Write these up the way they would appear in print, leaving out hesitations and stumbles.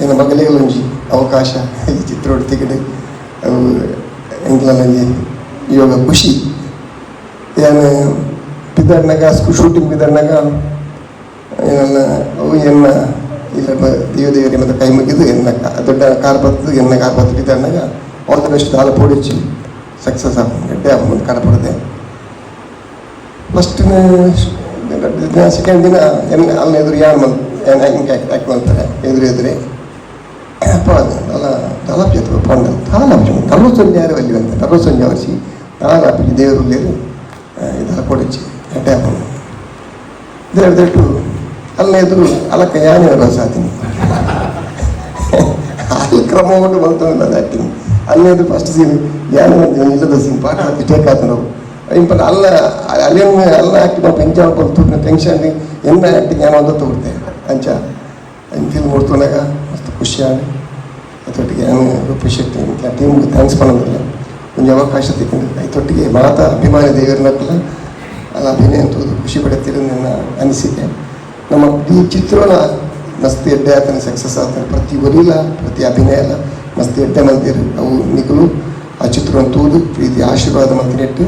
ಇನ್ನು ಮಗಲಿಗಳೊಂಜಿ ಅವಕಾಶ ಈ ಚಿತ್ರ ತೆಗೆದು ಅವು ಎಂಕ್ಲನಲ್ಲಿ ಯೋಗ ಖುಷಿ ಏನು ಬಿದ್ದಣ್ಣಗ ಶೂಟಿಂಗ್ ಬಿದ್ದಣ್ಣಗ ಏನನ್ನ ಅವು ಎನ್ನ ಇಲ್ಲ ದೇವದೇವರಿ ಮತ್ತು ಕೈ ಮುಗಿದು ಎನ್ನ ದೊಡ್ಡ ಕಾರ್ ಬರ್ತದೆ ಎನ್ನ ಕಾರ್ ಬರ್ತದೆ ಬಿದ್ದಣ್ಣಗ ಆಲ್ ದ ಬೆಸ್ಟ್ ದಾಲ ಪೋಡಿಚ್ಚಿ ಸಕ್ಸಸ್ ಆಗ ಗಡ್ಡೆ ಆಗ ಮುಂದೆ ಕಾಣಪಡದೆ ಫಸ್ಟ್ ಸೆಕೆಂಡ್ ದಿನ ಎನ್ನ ಅಲ್ಲ ಎದುರು ಯಾರು ಹಿಂಗೆ ಆ್ಯಕ್ಟ್ ಮಾಡ್ತಾರೆ ಎದುರೇ ಅಪ್ಪ ಅಲ್ಲ ದಾಲಾಪಿಯತ್ತು ಪಂಡ ದಾಲಾಪಿ ನಲ್ವತ್ತೊಂದು ಯಾರು ಅಲ್ಲಿ ಅಂತ ನಲ್ವತ್ತೊಂದು ವರ್ಷಿ ದಾಲಾಪಿ ದೇವರು ಇದೆಲ್ಲ ಕೊಡಿಚ್ಚಿ ಗಡ್ಡೆ ಹಾಕೊಂಡು ದೇವ್ರದಟ್ಟು ಅಲ್ಲ ಎದುರು ಅಲಕ್ಕ ಯಾನೇ ಸಾತೀನಿ ಅಲ್ಲಿ ಕ್ರಮ ಕೊಂಡು ಬಂತಲ್ಲ ಅದಾಕ್ತೀನಿ ಅಲ್ಲೇದು ಫಸ್ಟ್ ಸೀನ್ ಯಾನೇ ಬಂತೀವಿ ಇಲ್ಲದ ಸೀನ್ ಪಾಠ ಹಾಕಿ ಟೇಕ್ ಆಯ್ತು ನಾವು ಇಂಪಲ್ ಅಲ್ಲ ಅಲ್ಲೇನು ಅಲ್ಲ ಹಾಕಿ ನಾವು ಪೆಂಚ ಹಾಕೊಂಡು ಟೆನ್ಷನ್ ಎನ್ನ ಆ್ಯಕ್ಟಿಂಗ್ ಏನೋ ಅಂತ ತಗೊಳ್ತೆ ಅಂಚ ಫಿಲ್ಮ್ ನೋಡ್ತೋನಾಗ ಮಸ್ತ್ ಖುಷಿಯಾಗಿ ಅದರೊಟ್ಟಿಗೆ ನಾನು ರೂಪಶಕ್ತಿ ಟೀಮ್ಗೆ ಥ್ಯಾಂಕ್ಸ್ ಮಾಡೋದಿಲ್ಲ ಒಂದು ಅವಕಾಶ ತೆಗೆದು ಅದರೊಟ್ಟಿಗೆ ಮಾತಾ ಅಭಿಮಾನಿ ದೇವರನ್ನಲ್ಲ ಅಲ್ಲ ಅಭಿನಯ ಅಂತ ಖುಷಿ ಪಡುತ್ತೀರಿ ನನ್ನ ಅನಿಸಿಕೆ ನಮ್ಮ ಈ ಚಿತ್ರನ ಮಸ್ತ್ ಎಡ್ಡೆ ಆತನ ಸಕ್ಸಸ್ ಆಗ್ತಾನೆ ಪ್ರತಿ ಒಲಿಲ ಪ್ರತಿ ಅಭಿನಯ ಅಲ್ಲ ಮಸ್ತ್ ಎಡ್ಡೆ ಮಂದಿರು ಅವು ನಿಖಲು ಆ ಚಿತ್ರವನ್ನು ತೂದು ಪ್ರೀತಿ ಆಶೀರ್ವಾದ ಮಂತಿನೆಟ್ಟು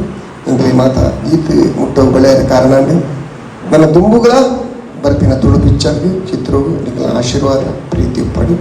ಇಂಗ್ಲಿ ಮಾತಾ ಈತ್ ಮುಟ್ಟವು ಬೆಳೆಯ ಕಾರಣ ನನ್ನ ದುಂಬುಗಳ ಬರ್ಪಿನ ತುಳು ಪಿಕ್ಚರ್ಗೆ ಚಿತ್ರವು ನಿಖಲ ಆಶೀರ್ವಾದ ಪ್ರೀತಿ ಪಡು